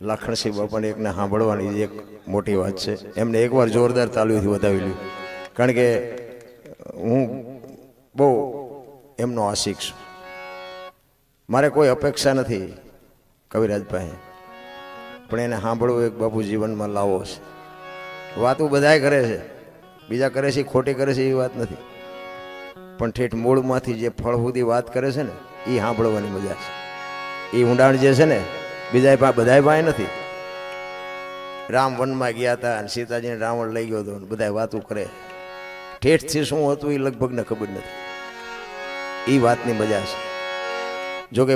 લાખણસિંહ બાપાને એકને સાંભળવાની એક મોટી વાત છે. એમને એકવાર જોરદાર તાલીઓથી વધાવી લ્યું, કારણ કે હું બહુ એમનો આશિક છું. મારે કોઈ અપેક્ષા નથી કવિરાજ પાસે, પણ એને સાંભળવું એક બાપુ જીવનમાં લાવો છે. વાતો બધાય કરે છે, બીજા કરે છે ખોટી કરે છે એવી વાત નથી, પણ ઠેઠ મૂળમાંથી જે ફળ સુધી વાત કરે છે ને એ સાંભળવાની મજા છે. એ ઊંડાણ જે છે ને બીજા બધાય પાસે નથી. રામ વનમાં ગયા હતા અને સીતાજીને રાવણ લઈ ગયો હતો, બધા વાતો કરે, ઠેઠથી શું હતું એ લગભગને ખબર નથી. એ વાતની મજા છે. જોકે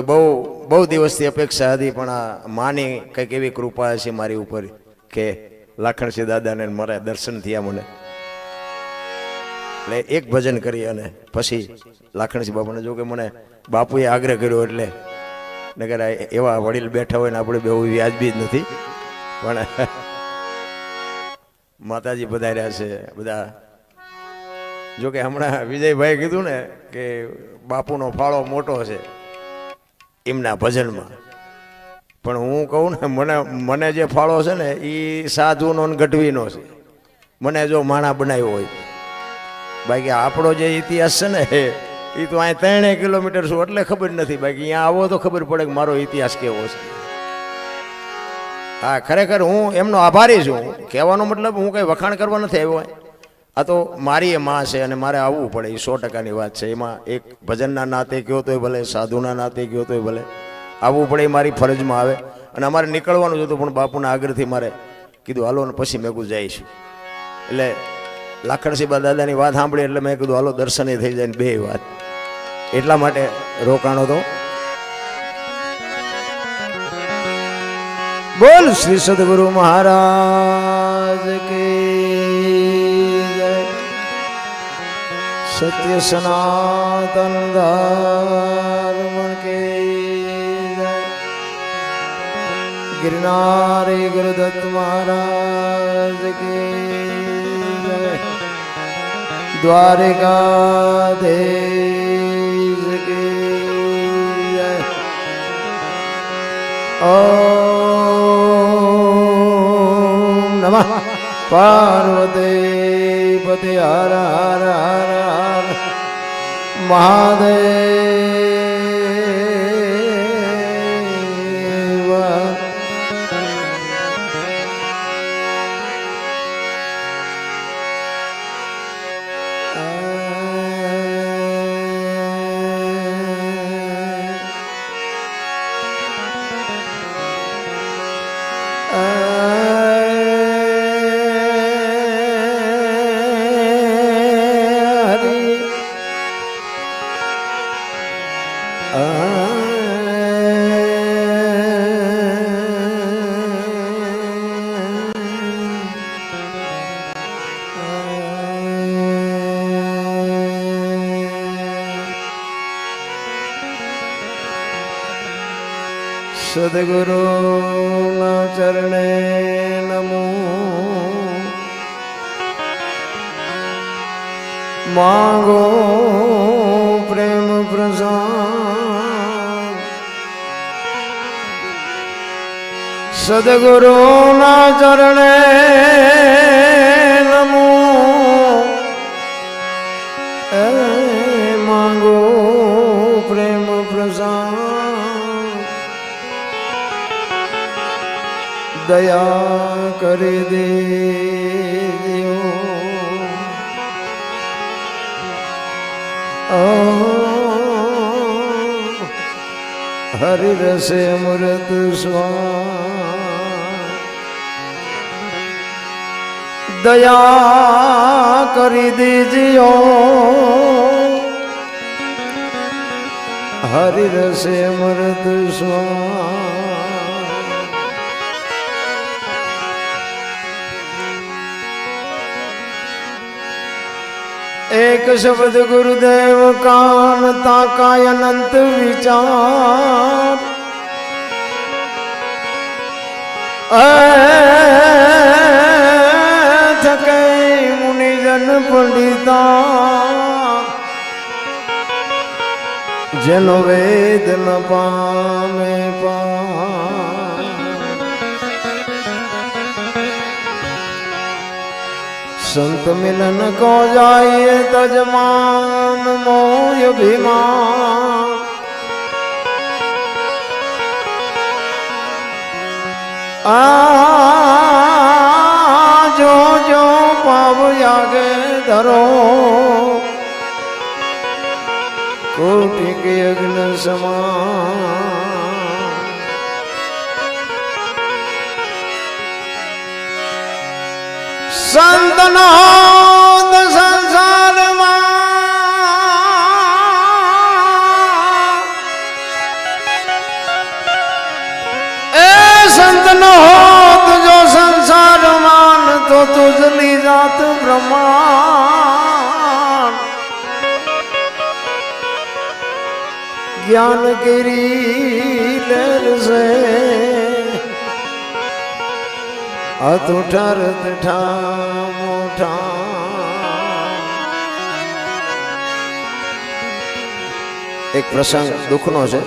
બહુ દિવસથી અપેક્ષા હતી, પણ આ માની કંઈક એવી કૃપા છે મારી ઉપર કે લાખણસિંહ દાદાને મારા દર્શન થયા મને. એટલે એક ભજન કરી અને પછી લાખણસિંહ બાપાને, જો કે મને બાપુએ આગ્રહ કર્યો એટલે નગર એવા વડીલ બેઠા હોય ને આપણે બહુ વ્યાજબી જ નથી, પણ માતાજી પધાર્યા છે બધા. જોકે હમણાં વિજયભાઈ કીધું ને કે બાપુનો ફાળો મોટો છે એમના ભજનમાં, પણ હું કહું ને મને જે ફાળો છે ને એ સાધુનો ને ગઢવીનો છે. મને જો માણા બનાવ્યો હોય, બાકી આપણો જે ઇતિહાસ છે ને એ તો અહીં 3 કિલોમીટર છું એટલે ખબર નથી, બાકી અહીંયા આવો તો ખબર પડે કે મારો ઇતિહાસ કેવો છે. હા, ખરેખર હું એમનો આભારી છું. કહેવાનો મતલબ હું કંઈ વખાણ કરવા નથી આવ્યો. આ તો મારી એ માં છે અને મારે આવવું પડે, એ 100%ની વાત છે. એમાં એક ભજનના નાતે કયો તોય ભલે, સાધુના નાતે કયો તોય ભલે, આવવું પડે એ મારી ફરજમાં આવે. અને અમારે નીકળવાનું જ હતું, પણ બાપુના આગ્રહથી મારે કીધું હાલો ને પછી મેં કીધું જઈશું. એટલે લાખણસિંહ દાદાની વાત સાંભળી એટલે મેં કીધું હાલો દર્શને થઈ જાય ને બે વાત, એટલા માટે રોકાણો તો. બોલ શ્રી સદગુરુ મહારાજ કી જય. સત્ય સનાતન ધર્મ કી જય. गिरनारी गुरुदत्त महाराज की जय. द्वारिकाधीश की जय. ओम नमः पार्वती पति हर हर हर हर महादेव. सदगुरु चरणे नमो. मांगो प्रेम प्रसाद. सदगुरु चरणे नमो. मांगो प्रेम प्रसाद. दया कर दीजियो. हरि रस अमृत स्वाद. दया कर दीजियो. हरि रस अमृत स्वाद. एक शब्द गुरुदेव कान ताका अनंत विचार. थके मुनिजन पंडिता. जनो वेद न पामे पार. संत मिलन को जाइए तजमान मोय अभिमान जो जो पाव आगे धरो कोटि के अग्नि समान संतनो संसार संतनो तुझो संसार मान तो तुझली जात ब्रह्मांड ज्ञान गिरी लहर से अतुठरत ठामोठा एक प्रसंग दुखनो છે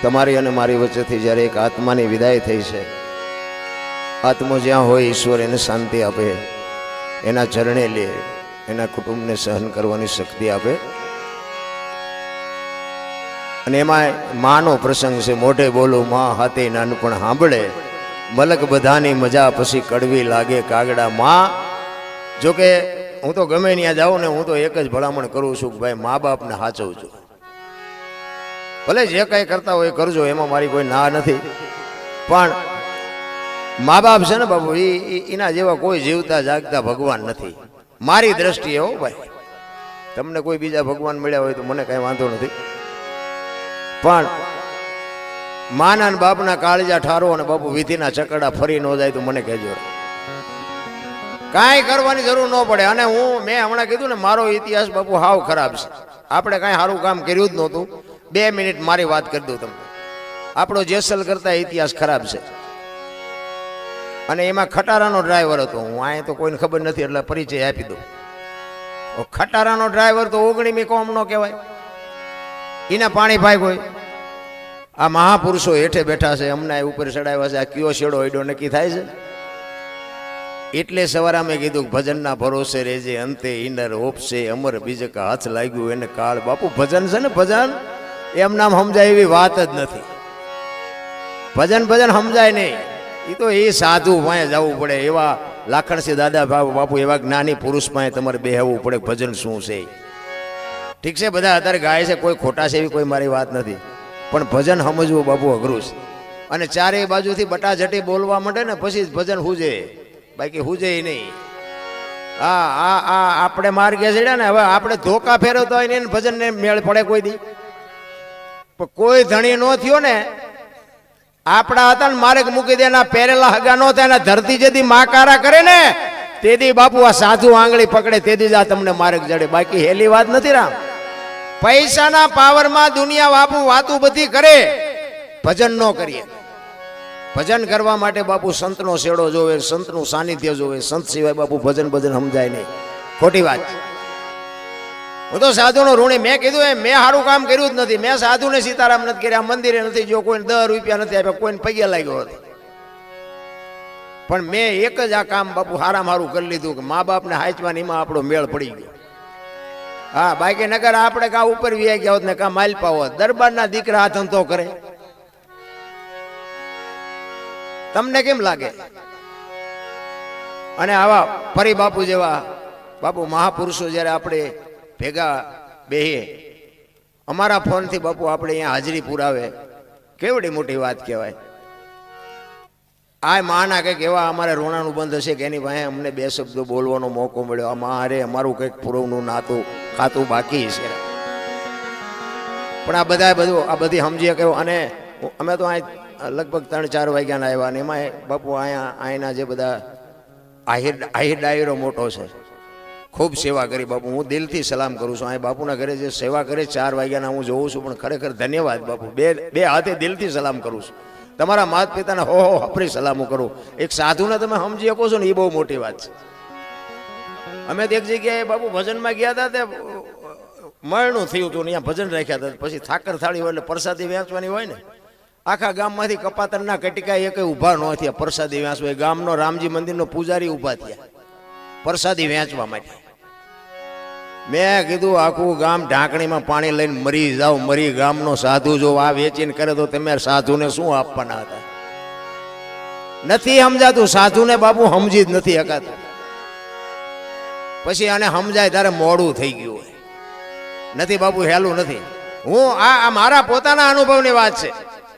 તમારી અને મારી વચ્ચેથી જ્યારે એક આત્માની વિદાય થઈ છે આત્મો જ્યાં હોય ઈશ્વર એને શાંતિ આપે એના ચરણે લે એના કુટુંબને સહન કરવાની શક્તિ આપે અને એમાં માનો પ્રસંગ છે મોઢે બોલું માં હાથે નાનપણ સાંભળે મલક બધાની મજા પછી કડવી લાગે કાગડા માં જોકે હું તો ગમે ત્યાં જાઉં ને હું તો એક જ ભલામણ કરું છું કે ભાઈ મા બાપને સાચવજો ભલે જે કંઈ કરતા હોય કરજો એમાં મારી કોઈ ના નથી પણ મા બાપ છે ને બાપુ એના જેવા કોઈ જીવતા જાગતા ભગવાન નથી મારી દ્રષ્ટિએ હો ભાઈ તમને કોઈ બીજા ભગવાન મળ્યા હોય તો મને કાંઈ વાંધો નથી પણ માના ને બાપના કાળજા ઠારો અને બાપુ વિધિના ચકડા ફરી ન જાય તો મને કહેજો કાંઈ કરવાની જરૂર ન પડે અને મેં હમણાં કીધું ને મારો ઇતિહાસ બાપુ હાવ ખરાબ છે આપણે કાંઈ સારું કામ કર્યું જ નહોતું 2 મિનિટ મારી વાત કરી દઉં તમને આપણો જેસલ કરતા ઇતિહાસ ખરાબ છે અને એમાં ખટારાનો ડ્રાઈવર હતો હું અહીંયા તો કોઈને ખબર નથી એટલે પરિચય આપી દઉં ખટારાનો ડ્રાઈવર તો 19મી કોમ નો કહેવાય એના પાણી ભાઈ કોઈ આ મહાપુરુષો હેઠે બેઠા છે અમને ઉપર ચડાવ્યા છે આ કયો શેડો એડો નક્કી થાય છે એટલે સવારે મેં કીધું ભજનના ભરોસે રેજે અંતે ઇનર ઓપશે અમર બીજક હાથ લાગ્યું એને કાળ બાપુ ભજન છે ને ભજન એમ નામ સમજાય એવી વાત જ નથી ભજન સમજાય નહીં એ તો એ સાધુ પાસે જવું પડે એવા લાખણસિંહ દાદા બાપુ એવા જ્ઞાની પુરુષ પાસે તમારે બેહવું પડે ભજન શું છે ઠીક છે બધા અત્યારે ગાય છે કોઈ ખોટા છે એવી કોઈ મારી વાત નથી પણ ભજન સમજવું બાપુ અઘરું છે અને ચારેય બાજુથી બટાજટી બોલવા માંડે ને પછી ભજન હુજે બાકી હુજે નહીં આપણે માર્ગે ચડ્યા ને હવે આપણે ધોકા ફેરવતા હોય ને ભજન ને મેળ પડે કોઈ દી પણ કોઈ ધણી નો થયો ને આપણા હતા ને માર્ગ મૂકી દે એના પહેરેલા હગા નો થાય એના ધરતી જેથી માકારા કરે ને તેદી બાપુ આ સાધુ આંગળી પકડે તેદી જ આ તમને માર્ગ જડે બાકી હેલી વાત નથી રામ પૈસાના પાવરમાં દુનિયા બાપુ વાતું બધી કરે ભજન ન કરીએ ભજન કરવા માટે બાપુ સંતનો શેડો જોવે સંતનું સાનિધ્ય જોવે સંત સિવાય બાપુ ભજન સમજાય નહીં ખોટી વાત હું તો સાધુનો ઋણી મેં કીધું મેં સારું કામ કર્યું જ નથી મેં સાધુને સીતારામ નથી કર્યા મંદિરે નથી જો કોઈને 10 રૂપિયા નથી આપ્યા કોઈને પગે લાગ્યો હતો પણ મેં એક જ આ કામ બાપુ હારું કરી લીધું કે મા બાપને હાચવાની એમાં આપણો મેળ પડી ગયો હા બાકી નગર આપણે કા ઉપર વ્યા ગયા હોત ને કા માલપા હોત દરબારના દીકરા હાથ ધંધો કરે તમને કેમ લાગે અને આવા ફરી બાપુ જેવા બાપુ મહાપુરુષો જ્યારે આપણે ભેગા બેહીએ અમારા ફોનથી બાપુ આપણે અહીંયા હાજરી પુરાવે કેવડી મોટી વાત કહેવાય આ માના કંઈક એવા અમારે રોણાનું બંધ હશે કે એની પાસે અમને 2 શબ્દો બોલવાનો મોકો મળ્યો આ મારે અમારું કંઈક પુરવનું નાતું ખાતું બાકી છે પણ આ બધી સમજીએ કેવું અને અમે તો અહીં લગભગ 3-4 વાગ્યાના આવ્યા અને એમાં બાપુ અહીંના જે બધા આહિર ડાયરો મોટો છે ખૂબ સેવા કરી બાપુ હું દિલથી સલામ કરું છું અહીં બાપુના ઘરે જે સેવા કરે 4 વાગ્યાના હું જોઉં છું પણ ખરેખર ધન્યવાદ બાપુ બે હાથે દિલથી સલામ કરું છું તમારા માત પિતાને હો હપરી સલામો કરું એક સાધુને તમે સમજી શકો છો ને એ બહુ મોટી વાત છે અમે તો એક જગ્યાએ બાપુ ભજનમાં ગયા હતા તે મળનું થયું હતું અહીંયા ભજન રાખ્યા હતા પછી ઠાકર થાળી હોય એટલે પ્રસાદી વેચવાની હોય ને આખા ગામમાંથી કપાતરના કટિકા એક ઊભા ન થયા પ્રસાદી વેચવા ગામનો રામજી મંદિરનો પૂજારી ઊભા થયા પ્રસાદી વેચવા માટે. મેં કીધું આખું ગામ ઢાંકણીમાં પાણી લઈને મરી જાવ, મરી ગામનો સાધુ જો આ વેચીને કરે તો તમે સાધુને શું આપવાના હતા? નથી સમજાતું સાધુને બાપુ, સમજી જ નથી શકાતું. પછી આને સમજાય ત્યારે મોડું થઈ ગયું હોય. નથી બાપુ, હેલું નથી. હું આ મારા પોતાના અનુભવની વાત છે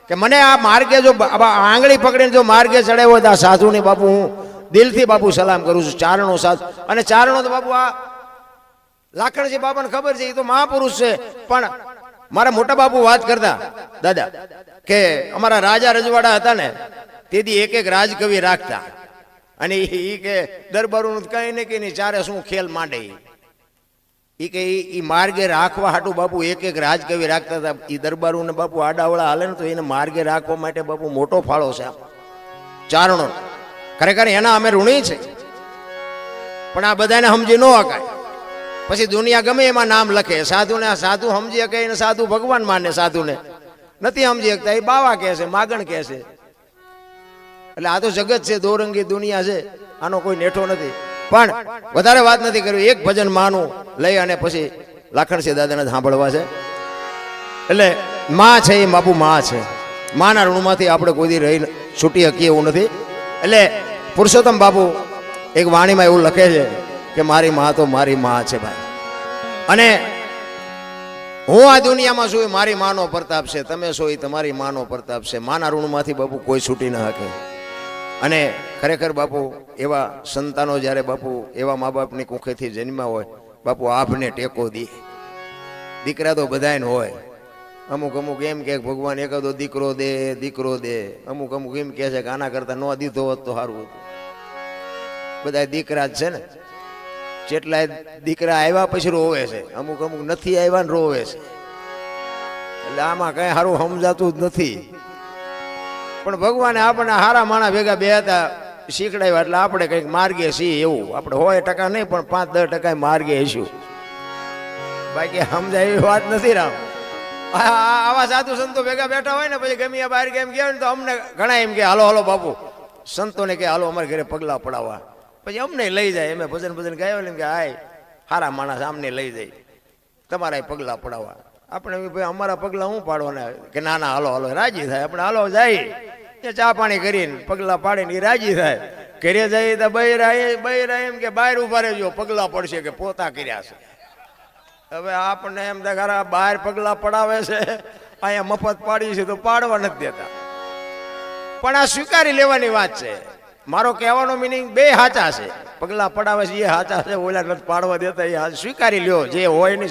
કે મને આ માર્ગે જો આંગળી પકડીને જો માર્ગે ચડાવ્યો તો આ સાધુને બાપુ હું દિલથી બાપુ સલામ કરું છું. ચારણો સાધુ, અને ચારણો તો બાપુ આ લાખણજી બાપાને ખબર છે, એ તો મહાપુરુષ છે. પણ મારા મોટા બાપુ વાત કરતા દાદા કે અમારા રાજા રજવાડા હતા ને તેથી એક એક રાજકવિ રાખતા, અને એ કે દરબારોનું કઈ ને કઈ નહીં, ચારે શું ખેલ માંડે. એ કે એ માર્ગે રાખવા હાટું બાપુ એક એક રાજકવિ રાખતા હતા. એ દરબારોને બાપુ આડાવડા હાલે ને તો એને માર્ગે રાખવા માટે બાપુ મોટો ફાળો છે ચારણો. ખરેખર એના અમે ઋણી છે, પણ આ બધાને સમજી ન હકાય. પછી દુનિયા ગમે એમાં નામ લખે, સાધુને સાધુ સમજી શકે એને સાધુ ભગવાન માને, સાધુને નથી સમજી શકતા એ બાવા કહે છે, માગણ કહે છે. એટલે આ તો જગત છે, દોરંગી દુનિયા છે, આનો કોઈ નેઠો નથી. પણ વધારે વાત નથી કરવી, એક ભજન માનું લઈ અને પછી લાખણસિંહ દાદાને સાંભળવા છે. એટલે માં છે એ બાપુ માં છે, માના ઋણમાંથી આપણે કોઈ દી રહી છૂટી શકીએ એવું નથી. એટલે પુરુષોત્તમ બાપુ એક વાણીમાં એવું લખે છે કે મારી માં તો મારી માં છે ભાઈ, અને હું આ દુનિયામાં છું મારી માનો પ્રતાપ છે, તમે છો એ તમારી માનો પ્રતાપ છે. માના ઋણમાંથી બાપુ કોઈ છૂટી ન શકે. અને ખરેખર બાપુ એવા સંતાનો જ્યારે બાપુ એવા મા બાપની કુખેથી જન્મ્યા હોય, બાપુ આપને ટેકો દે. દીકરા તો બધાને હોય, અમુક અમુક એમ કે ભગવાન એકાદો દીકરો દે, દીકરો દે. અમુક અમુક એમ કહે છે કે આના કરતા ન દીધો હોત તો સારું હતું. બધા દીકરા જ છે ને, જેટલા દીકરા આવ્યા પછી રોવે છે, અમુક અમુક નથી આવ્યા ને રોવે છે. એટલે આમાં કઈ સારું સમજાતું જ નથી. પણ ભગવાને આપણને હારા માણા ભેગા બે હતા શીખડાવ્યા, એટલે આપણે કંઈક માર્ગે છીએ એવું. આપણે 100% નહીં પણ 5-10% માર્ગે હશું. બાકી સમજાય એવી વાત નથી રામ. આવા સાધુ સંતો ભેગા બેઠા હોય ને પછી ગમે બહાર કેમ ગયા ને તો અમને ઘણા એમ કે હાલો હાલો બાપુ, સંતોને કે હાલો અમારે ઘરે પગલા પડાવવા. પછી અમને લઈ જાય, અમે ભજન ભજન ગાયો એમ કે હાય હારા માણસ અમને લઈ જાય, તમારા પગલા પડાવવા. આપણે ભાઈ અમારા પગલા હું પાડવાના કે ના ના હાલો હાલો, રાજી થાય. આપણે હાલો જાય ચા પાણી કરીને પગલા પાડીને એ રાજી થાય. ઘરે જાય તો બૈરા એમ કે બહાર ઉભા રહેજો, પગલા પડશે કે પોતા કર્યા છે. હવે આપણને એમ થાય બહાર પગલા પડાવે છે, અહીંયા મફત પાડી છે તો પાડવા નથી દેતા. પણ આ સ્વીકારી લેવાની વાત છે. મારો કહેવાનો મિનિંગ બે સાચા છે. પગલા પડાવે છે એ સાચા છે, ઓલા નથી પાડવા દેતા એ સ્વીકારી લ્યો. જે હોય ને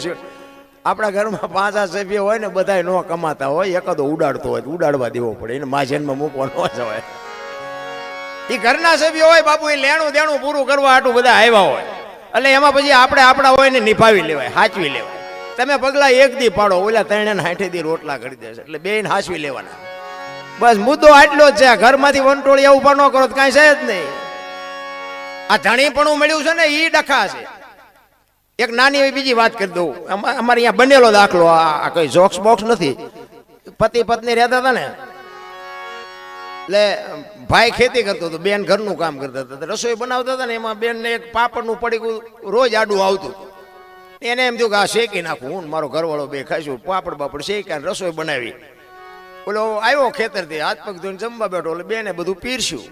આપણા ઘરમાં 5 સભ્ય હોય ને બધા ન કમાતા હોય, એકાદો ઉડાડતો હોય ઉડાડવા દેવો પડે, એને માજનમાં મૂકવા ન જવાય. એ ઘરના સભ્યો હોય બાપુ, એ લેણું દેણું પૂરું કરવા હાટું બધા આવ્યા હોય, એટલે એમાં પછી આપણે આપણા હોય ને નિભાવી લેવાય, હાચવી લેવાય. તમે પગલા એક દી પાડો, ઓલા 3-60 દી રોટલા કરી દેશે, એટલે બેન હાચવી લેવાના. બસ મુદ્દો આટલો જ છે. ઘરમાંથી વંટોળિયા ઉભા ન કરો તો કાંઈ છે જ નહીં. આ ધણીપણું મળ્યું છે ને એ ડખા છે. એક નાની એવી બીજી વાત કરી દઉં. અમારે અહીંયા બનેલો દાખલો, આ કઈ જોક્સ બોક્સ નથી. પતિ પત્ની રહેતા હતા ને, એટલે ભાઈ ખેતી કરતો હતો, બેન ઘરનું કામ કરતા હતા. રસોઈ બનાવતા હતા ને, એમાં બેન ને એક પાપડનું પડીકું રોજ આડું આવતું. એને એમ થયું કે આ શેકી નાખું, હું મારો ઘરવાળો બે ખાઈશું. પાપડ બાપડ શેક્યા, રસોઈ બનાવી. ઓલો આવ્યો ખેતરથી, હાથ પગ ધોઈને જમવા બેઠો, એટલે બેને બધું પીરસ્યું.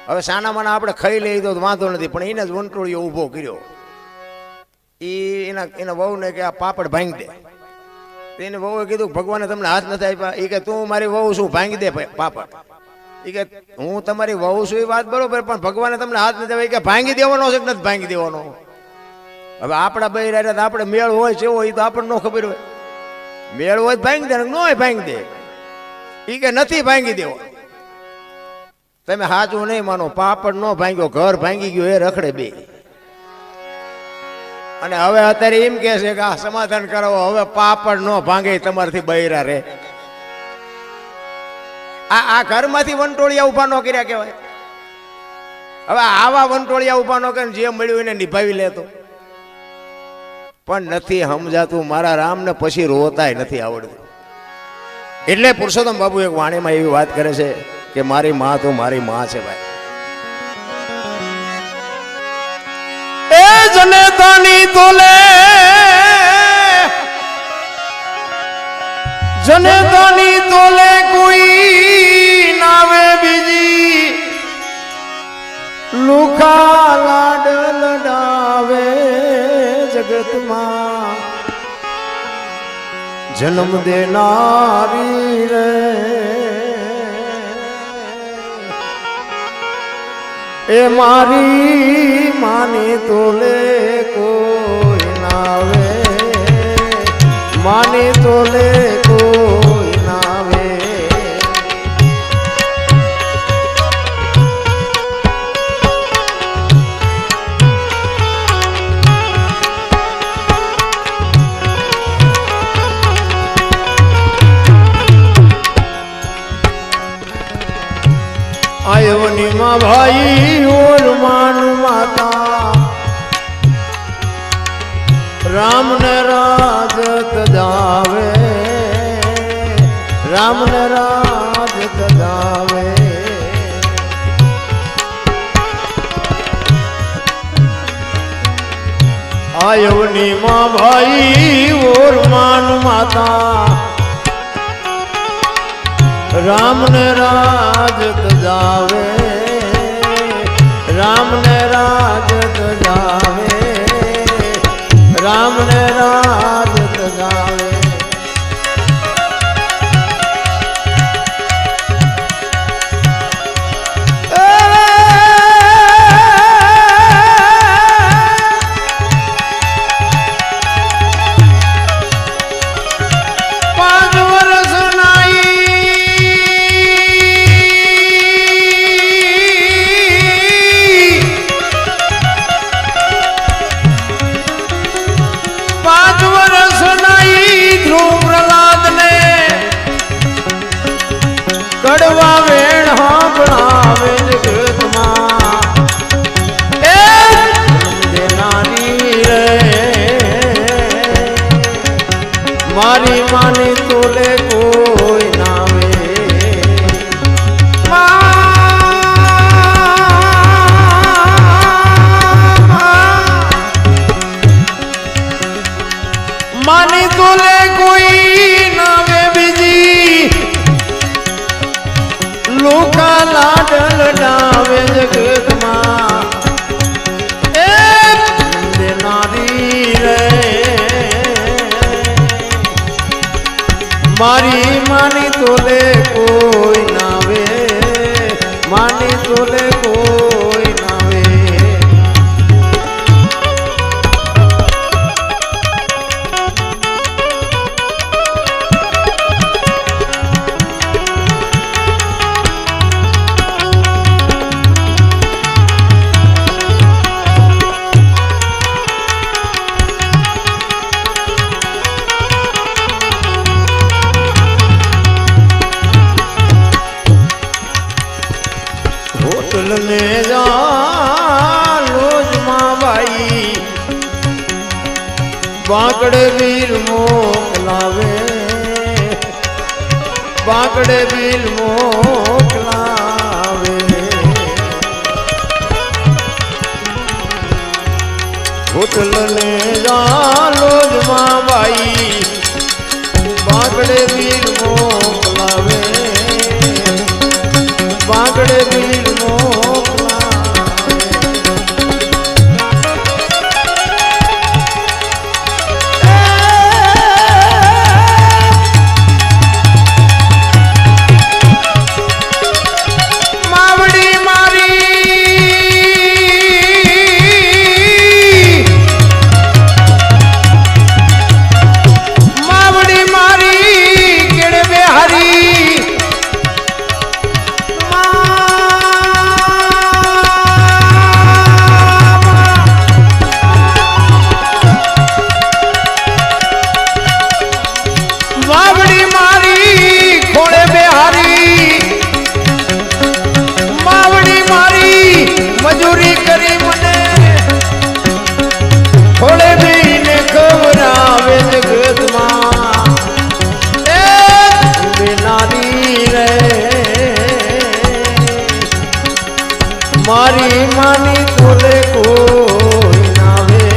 હવે સાના માના આપણે ખાઈ લઈએ તો વાંધો નથી, પણ એને જ વંટોળિયો ઊભો કર્યો. એના વહુને કે આ પાપડ ભાંગી દે. એને વહુએ કીધું ભગવાને તમને હાથ નથી આપ્યા. એ કે તું મારી વહુ શું ભાંગી દે પાપડ? એ કે હું તમારી વહુ છું એ વાત બરોબર, પણ ભગવાને તમને હાથ નથી આપ્યા. કે ભાંગી દેવાનો છે કે નથી ભાંગી દેવાનો? હવે આપણા બે રહ્યા આપણે મેળ હોય છે એ તો આપણને ન ખબર હોય. મેળ હોય ભાંગી દે, ન હોય ભાંગી દે. એ કે નથી ભાંગી દેવો. તમે સાચું નહીં માનો, પાપડ ન ભાંગ્યો, ઘર ભાંગી ગયો એ રખડે બે. અને હવે અત્યારે એમ કે છે કે આ સમાધાન કરાવો, હવે પાપડ ન ભાંગે તમારથી બૈરા રે. આ ઘરમાંથી વંટોળિયા ઉભા ન કર્યા કહેવાય. હવે આવા વંટોળિયા ઉભા ન કરે, જે મળ્યું એને નિભાવી લેતો. પણ નથી સમજાતું મારા રામને, પછી રોતાય નથી આવડતું. એટલે પુરુષોત્તમ બાપુ એક વાણીમાં એવી વાત કરે છે કે મારી માં તો મારી માં છે ભાઈ. દાની તોલે જને દાની તોલે કોઈ નાવે બીજી લુખા લાડ લડાવે જગતમાં જન્મ દેનારી રે એ મારી માની તોલે કોઈ નાવે માની તોલે કોઈ નાવે आयवनी माँ भाई और मान माता राम ने राज तजावे राम ने राज तजावे आयवनी माँ भाई और मान माता राम ने राज तजावे राम ने राज तजावे राम ने राज तजावे कड़वा वेण हाँ बनावे जगतमां नारी रे मारी मानी तोले कोई नावे मानी तोले कोई नावे बीजी लोका लाडल डावे जगतमां नारी रे मारी मानी तोले कोई नावे मानी तोले कोई नावे होटल में जा लोज माँ भाई बांकड़े वीर मोकलावे बांकड़े वीर मोकलावे होटल में जा लोज माँ भाई बांकड़े वीर मोकलावे बांकड़े वीर मजूरी करी मने थोड़े भी ने खबरावे जगतमां नारी रे मारी मानी तोले कोई नावे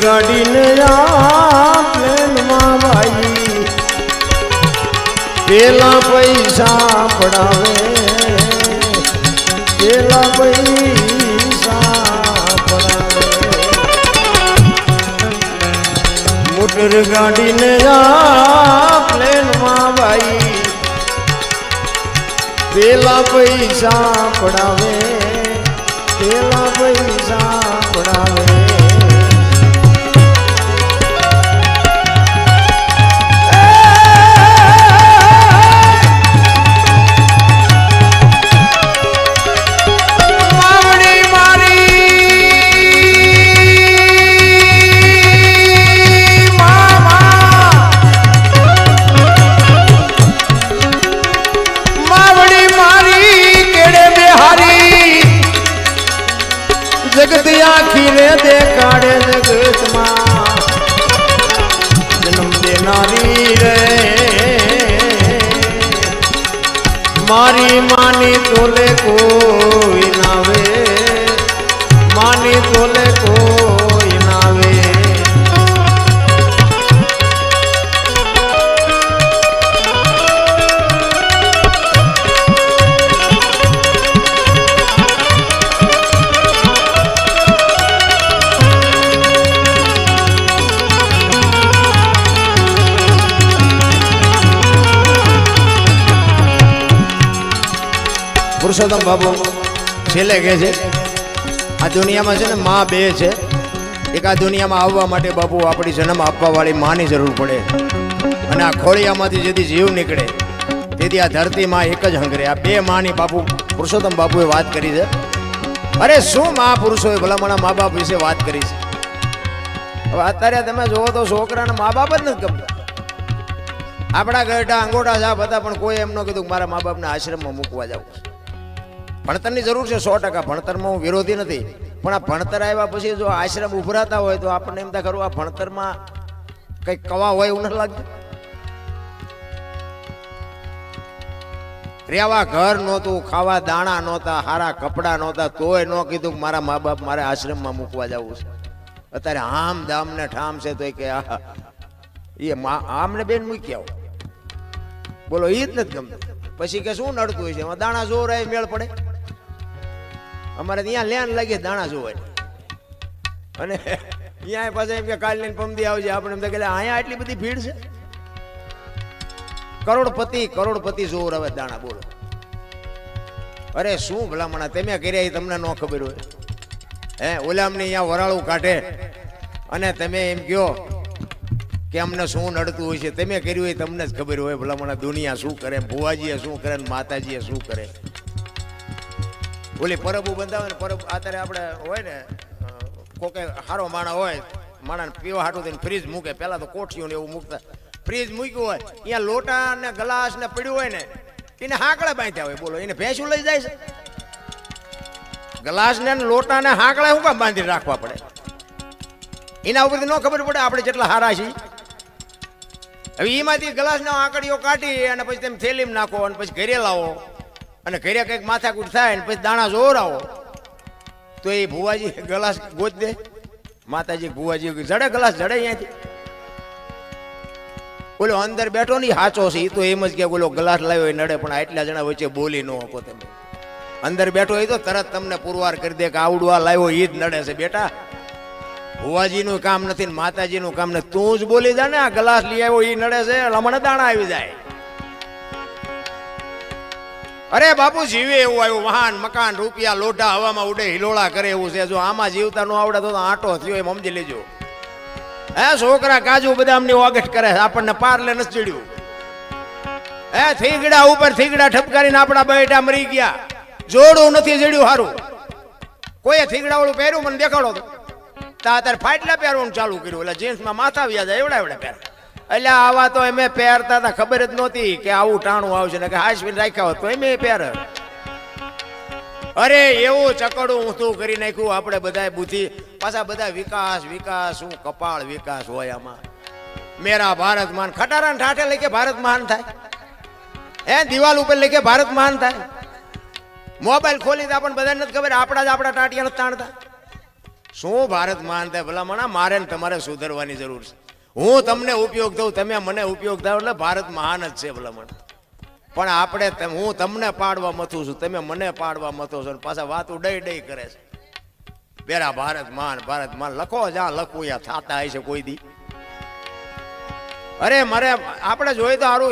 ગાડીને આ પ્લેનમાં ભાઈ પેલા પૈસા પડાવે પેલા પૈસા પડાવે મોટર ગાડીને આ પ્લેનમાં ભાઈ પેલા પૈસા પડાવે પેલા પૈસા પડાવે જગત આખી રે દેખાડે જગતમાં જન્મ દેનારી રે મારી માની તોલે કોઈ નાવે માની તોલે કોઈ નાવે પુરુષોત્તમ બાબુ છેલ્લે કહે છે આ દુનિયામાં છે ને માં બે છે એક આ દુનિયામાં આવવા માટે બાપુ આપણી જન્મ આપવા વાળી માની જરૂર પડે અને આ ખોળિયામાંથી જેથી જીવ નીકળે તેથી આ ધરતીમાં એક જ હંગરે આ બે માની બાપુ પુરુષોત્તમ બાપુએ વાત કરી છે અરે શું મહાપુરુષોએ ભલામણા મા બાપ વિશે વાત કરી છે હવે અત્યારે તમે જોવો તો છોકરાને મા બાપ જ નથી ગમતા આપણા ગઢા અંગોઠા સાહેબ હતા પણ કોઈ એમ ન કીધું કે મારા મા બાપને આશ્રમમાં મૂકવા જાવ ભણતરની જરૂર છે 100% ભણતરમાં હું વિરોધી નથી પણ આ ભણતર આવ્યા પછી જો આશ્રમ ઉભરાતા હોય તો આપણને એમ થાય ખરું આ ભણતરમાં કંઈક કવા હોય એવું નથી લાગતું રેવા ઘર નહોતું ખાવા દાણા નહોતા સારા કપડા નહોતા તોય ન કીધું કે મારા મા બાપ મારે આશ્રમમાં મૂકવા જવું છે અત્યારે આમ દામ ને ઠામ છે તો કે એ આમને બેન મૂકી આવો બોલો એ જ નથી ગમતું પછી કે શું નડતું હોય છે એમાં દાણા જોર આવે મેળ પડે અમારે ત્યાં લેન લાગે દાણા જોવાય અને અહીંયા પાછા એમ કે કાલ લઈને પમદી આવજે આપણે એમ કે અહીંયા આટલી બધી ભીડ છે કરોડપતિ જોર હવે દાણા બોલો અરે શું ભલામણા તમે કર્યા એ તમને ન ખબર હોય હે ઓલામને અહીંયા વરાળું કાઢે અને તમે એમ કહો કે અમને શું નડતું હોય છે તમે કર્યું હોય તમને જ ખબર હોય ભલામણા દુનિયા શું કરે ભુવાજીએ શું કરે માતાજીએ શું કરે ઓલી પરબો બંધાવે ને પરબ અત્યારે આપણે હોય ને કોકે સારો માણા હોય માણાને પીવા હાટું થઈને ફ્રીજ મૂકે પહેલાં તો કોઠીયું ને એવું મૂકતા ફ્રીજ મૂક્યું હોય અહીંયા લોટા ને ગ્લાસ ને પડ્યું હોય ને એને હાંકડા બાંધ્યા હોય બોલો એને ભેંસું લઈ જાય છે ગ્લાસ ને લોટા ને હાંકડા શું કામ બાંધી રાખવા પડે એના ઉપરથી ન ખબર પડે આપણે જેટલા હારા છીએ હવે એમાંથી ગ્લાસનો આંકડીઓ કાઢી અને પછી તમે થેલીમાં નાખો અને પછી ઘરે લાવો અને ઘરે કંઈક માથાકૂટ થાય ને પછી દાણા જોરાવો તો એ ભુવાજી ગ્લાસ ગોત દે માતાજી ભુવાજી જડે ગ્લાસ જડે અહીંયાથી બોલો અંદર બેઠો નહીં સાચો છે એ તો એમ જ કે બોલો ગ્લાસ લાવ્યો એ નડે પણ આટલા જણા વચ્ચે બોલી ન શકો તમે અંદર બેઠો એ તો તરત તમને પુરવાર કરી દે કે આવડું આ લાવ્યો એ જ નડે છે બેટા ભુવાજીનું કામ નથી ને માતાજીનું કામ નથી તું જ બોલી જા ને આ ગ્લાસ લઈ આવ્યો એ નડે છે લમણે દાણા આવી જાય અરે બાપુ જીવે એવું આવ્યું વાહન મકાન રૂપિયા લોઢા હવામાં ઉડે હિલોળા કરે એવું છે જો આમાં જીવતા ન આવડે તો આંટો થયો એમ સમજી લેજો હે છોકરા કાજુ બદામની વાગઠ કરે આપણને પારલે નથી ચડ્યું હે થીગડા ઉપર થીગડા ઠપકારીને આપણા બેટા મરી ગયા જોડું નથી જડ્યું સારું કોઈ થીગડા વાળું પહેર્યું મને દેખાડો તો અત્યારે ફાટલા પહેરવાનું ચાલુ કર્યું એટલે જીન્સમાં માથા વ્યા જાય એવડા પહેર એટલે આવા તો એમે પહેરતા હતા ખબર જ નહોતી કે આવું ટાણું આવશે ને કે હાશવીને રાખ્યા હોત તો એમે પહેર અરે એવું ચકડું ઊંધું કરી નાખ્યું આપણે બધા બુદ્ધિ પાછા બધા વિકાસ શું કપાળ વિકાસ હોય આમાં મેરા ભારત મહાન ખટારા ને ઠાઠે લઈ કે ભારત મહાન થાય હે દિવાલ ઉપર લઈ કે ભારત મહાન થાય મોબાઈલ ખોલી તો આપણને બધાને નથી ખબર આપણા જ આપણા ટાંટિયા નથી તાણતા શું ભારત મહાન થાય ભલામણા? મારે ને તમારે સુધરવાની જરૂર છે. હું તમને ઉપયોગ થઉં, તમે મને ઉપયોગ થાવ એટલે ભારત મહાન જ છે ભલામણ. પણ આપણે હું તમને પાડવા મથું છું, તમે મને પાડવા મથો છો, પાછા વાતું ડઈ ડઈ કરે છે. બેરા ભારત મહાન લખો, જ્યાં લખવું ત્યાં થાતા હશે કોઈ દી. અરે મારે આપણે જોઈએ તો સારું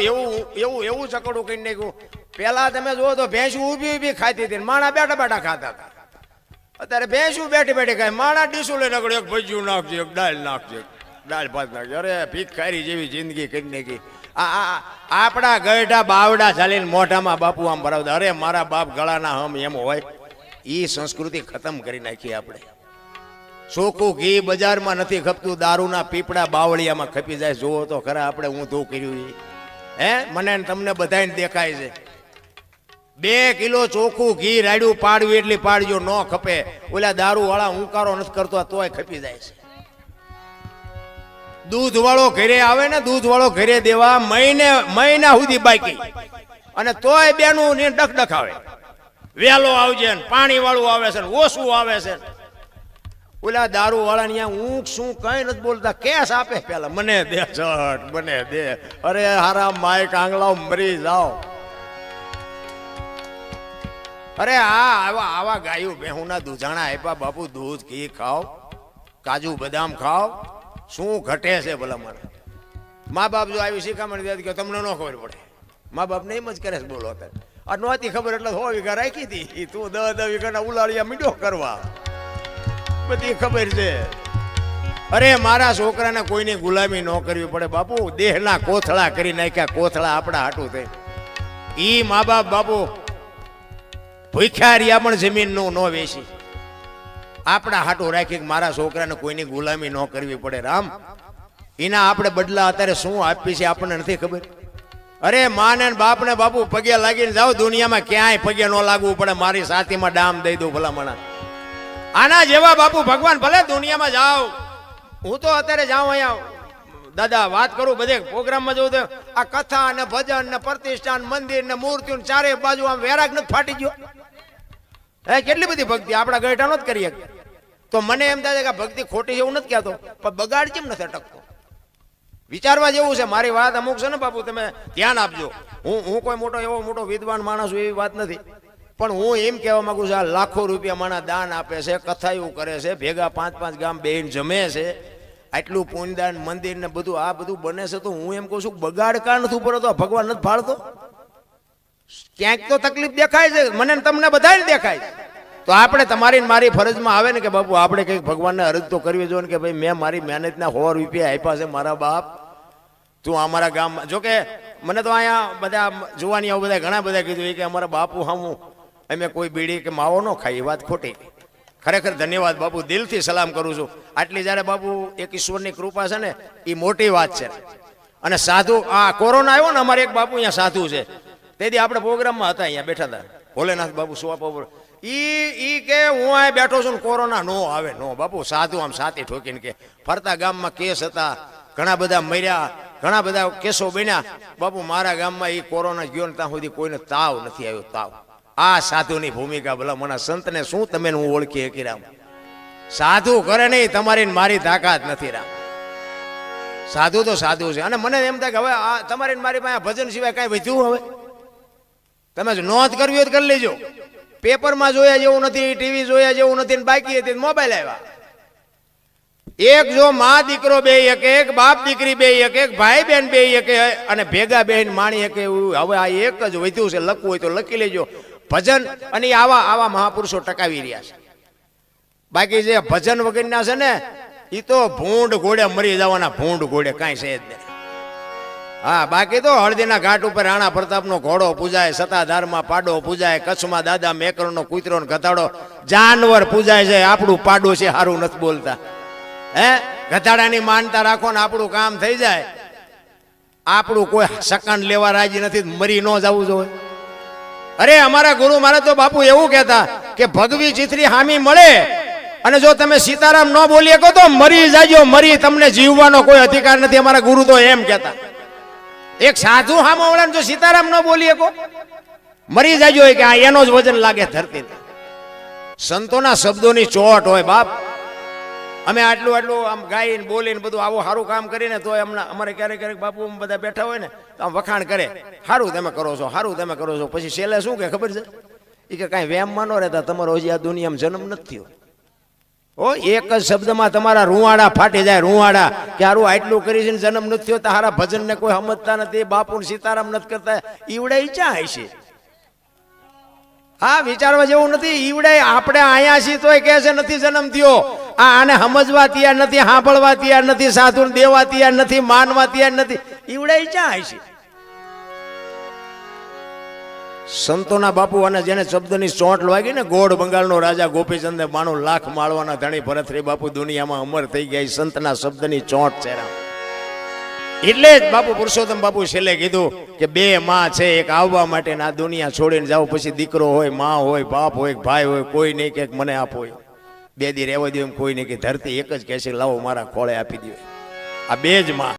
એવું ચકડું કરી નાખ્યું. પેલા તમે જુઓ તો ભેંસું ઊભી ખાતી હતી, માણા બેઠા બેઠા ખાતા હતા. અત્યારે ભેંસું બેઠી બેઠી ખાય, માણા ડીસું લઈને એક ભજીયું નાખજો, એક દાળ નાખજો, દાળ ભાત નાખજો. અરે ભીખારી જેવી જિંદગી કરી નાખી. આપણા ગઢા બાવડા ચાલીને મોઢામાં બાપુ આમ ભરાવતા. અરે મારા બાપ ગળાના હમ એમ હોય. એ સંસ્કૃતિ ખતમ કરી નાખી આપણે. ચોખ્ખું ઘી બજારમાં નથી ખપતું, દારૂના પીપળા બાવળિયામાં ખપી જાય. જોવો તો ખરા આપણે ઊંધું કર્યું. હે મને તમને બધાને દેખાય છે. 2 કિલો ચોખ્ખું ઘી રાડ્યું પાડવી એટલી પાડજો, ન ખપે. ઓલા દારૂ વાળા હુંકારો નથી કરતો તોય ખપી જાય છે. દૂધ વાળો ઘરે આવે ને, દૂધ વાળો ઘરે દેવા મહિના સુધી બાકી, અને તોય બેનું ડખ આવે. વેલો આવજે ને પાણી વાળું આવે છે, ઓછું આવે છે. ઓલા દારૂ વાળા ને ઊંઘ શું કઈ નથી બોલતા, કેસ આપે પેલા મને દે ચટ, મને દે. અરે હારા માય કાંગલાઓ મરી જાઓ. અરે આવા ગાયું બેહુના દૂધાણા આપ્યા બાપુ. દૂધ ઘી ખાઓ, કાજુ બદામ ખાઓ, શું ઘટે છે ભલા મને? મા બાપ જો આવી શીખામણ દે કે તમને ન ખબર પડે. મા બાપ ને એમ જ કરે છે. બોલો અત્યારે આ નહોતી ખબર એટલે 100 વીઘા રાખી હતી, તું 10 વીઘાના ઉલાળિયા મીડો કરવા, બધી ખબર છે. અરે મારા છોકરાને કોઈની ગુલામી ન કરવી પડે બાપુ. દેહના કોથળા કરી નાખ્યા, કોથળા આપણા હાટું થઈ. ઈ મા બાપ બાપુ ભૂખ્યા રહ્યા પણ જમીનનું ન વેચી, આપણા હાટું રાખી મારા છોકરાને કોઈની ગુલામી ન કરવી પડે. રામ એના આપણે બદલા અત્યારે શું આપી છે આપણને નથી ખબર. અરે માને બાપ ને બાપુ પગે લાગીને જાઓ, દુનિયામાં ક્યાંય પગે ન લાગવું પડે. મારી સાથીમાં ડામ દઈ દઉં ભલામણા. આના જેવા બાપુ ભગવાન ભલે દુનિયામાં જાઓ. હું તો અત્યારે જાઉં અહીંયા દાદા વાત કરું, બધે પ્રોગ્રામમાં જવું તો આ કથા ને ભજન ને પ્રતિષ્ઠાન મંદિર ને મૂર્તિઓ ચારે બાજુ આમ વેરાગ નથી ફાટી ગયો. હે કેટલી બધી ભક્તિ આપણા ગઢા નો જ કરીએ. તો મને એમ થાય કે ભક્તિ ખોટી છે એવું નથી કહેતો, પણ બગાડ કેમ નથી અટકતો? વિચારવા જેવું છે. મારી વાત અમુક છે ને બાપુ, તમે ધ્યાન આપજો. હું કોઈ મોટો વિદ્વાન માણસ છું એવી વાત નથી, પણ હું એમ કહેવા માંગુ છું, આ લાખો રૂપિયા માણા દાન આપે છે, કથાયું કરે છે, ભેગા 5 ગામ બેહીને જમે છે, આટલું પુણ્યદાન મંદિર ને બધું આ બધું બને છે. તો હું એમ કહું છું બગાડ કા નથી ઉપર તો ભગવાન નથી ફાળતો? ક્યાંક તો તકલીફ દેખાય છે, મને તમને બધાને દેખાય છે. તો આપણે તમારી મારી ફરજમાં આવે ને કે બાપુ આપણે કંઈક ભગવાનને અરજ તો કરવી જોઈએ ને કે ભાઈ મેં મારી મહેનતના 100 રૂપિયા આપ્યા છે મારા બાપ, તું અમારા ગામમાં. જોકે મને તો અહીંયા બધા જોવાની આવું બધા ઘણા બધા કીધું કે અમારા બાપુ હામું અમે કોઈ બીડી કે માવો ન ખાઈ. વાત ખોટી. ખરેખર ધન્યવાદ બાપુ, દિલથી સલામ કરું છું. આટલી જ્યારે બાપુ એક ઈશ્વરની કૃપા છે ને એ મોટી વાત છે. અને સાધુ આ કોરોના આવ્યો ને, અમારે એક બાપુ અહીંયા સાધુ છે, તેથી આપણે પ્રોગ્રામમાં હતા, અહીંયા બેઠા હતા ભોલેનાથ બાપુ સુવાપા પર. ઈ કે હું અહીંયા બેઠો છું ને કોરોના નો આવે. નો બાપુ, સાધુ આમ સાથી ઠોકીને કે ફરતા ગામમાં કેસ હતા, ઘણા બધા મર્યા, ઘણા બધા કેસો બન્યા. બાપુ મારા ગામમાં એ કોરોના ગયો ને ત્યાં સુધી કોઈને તાવ નથી આવ્યો. તાવ આ સાધુની ભૂમિકા. ભલા મને સંતને શું તમે હું ઓળખી શકી? રામ સાધુ કરે નહીં, તમારી મારી તાકાત નથી. રામ સાધુ તો સાધુ છે. અને મને એમ થાય કે હવે આ તમારી મારી પાસે ભજન સિવાય કઈ વધ્યું? હવે તમે નોંધ કરવી હોય તો કરી લેજો. પેપરમાં જોયા જેવું નથી, ટીવી જોયા જેવું નથી, બાકી હતી મોબાઈલ આવ્યા. એક જો મા દીકરો બે શકે, એક બાપ દીકરી બે શકે, એક ભાઈ બહેન બે શકે, અને ભેગા બહેન માણી શકે એવું હવે આ એક જ વધ્યું છે. લખવું હોય તો લખી લેજો ભજન. અને આવા મહાપુરુષો ટકાવી રહ્યા છે. બાકી જે ભજન વગરના છે ને એ તો ભૂંડ ઘોડે મરી જવાના. ભૂંડ ઘોડે કાંઈ છે જ નહીં. હા બાકી તો હળદીના ઘાટ ઉપર રાણા પ્રતાપનો ઘોડો પૂજાય, સતાધારમાં પાડો પૂજાય, કચ્છમાં દાદા મેકરનો કૂતરો ને ગધાડો જાનવર પૂજાય છે. આપણું પાડો છે સારું નથી બોલતા. હે ગધાડાની માનતા રાખો ને આપણું કામ થઈ જાય. આપણું કોઈ સકાન લેવા રાજી નથી, મરી ન જવું જોઈએ. અરે અમારા ગુરુ મારે તો બાપુ એવું કહેતા કે ભગવી ચિત્રી હામી મળે અને જો તમે સીતારામ ન બોલી શકો તો મરી જાજો. મરી તમને જીવવાનો કોઈ અધિકાર નથી. અમારા ગુરુ તો એમ કહેતા. એક સાધુ હામો વળે જો સીતારામ ન બોલી શકો મરી જાજો કે આ એનો જ વજન લાગે ધરતી. સંતોના શબ્દોની ચોટ હોય બાપ. અમે આટલું આમ ગાઈને બોલીને બધું આવું સારું કામ કરીને તો અમારે ક્યારેક ક્યારેક બાપુ બધા બેઠા હોય ને તો આમ વખાણ કરે, સારું તમે કરો છો, સારું તમે કરો છો. પછી છેલ્લે શું કે ખબર છે? એ કે કાંઈ વેમમાં ન રહેતા, તમારો હજી આ દુનિયામાં જન્મ નથી થયો. ઓ એક જ શબ્દમાં તમારા રૂવાડા ફાટી જાય, રૂવાડા કે હારું આટલું કરી છે જન્મ નથી થયો, તારા ભજનને કોઈ સમજતા નથી, બાપુને સીતારામ નથી કરતા, ઈવડે ઈચ્છા હશે. હા, વિચારવા જેવું નથી. ઈવડે આપણે અહીંયા છીએ તોય કહે છે નથી જન્મ થયો. આને સમજવા તૈયાર નથી, સાંભળવા તૈયાર નથી, સાધુને દેવા તૈયાર નથી, માનવા તૈયાર નથી. ઈવડે ઈચ્છા હશે. સંતોના બાપુ અને જેને શબ્દની ચોંટ લાગી ને, ગોળ બંગાળનો રાજા ગોપીચંદે 92 લાખ માળવાના ધણી ભરતરી બાપુ દુનિયામાં અમર થઈ ગયા. સંતના શબ્દની ચોંટ છે. એટલે જ બાપુ પુરુષોત્તમ બાપુ છેલ્લે કીધું કે 2 માં છે, એક આવવા માટે આ દુનિયા છોડીને જાવ, પછી દીકરો હોય, માં હોય, બાપ હોય, ભાઈ હોય, કોઈ નહીં કે મને આપો, 2 દી રહેવા દો એમ કોઈ નહીં કે ધરતી એક જ કહેશે લાવો મારા ખોળે આપી દો. આ 2 જ માં.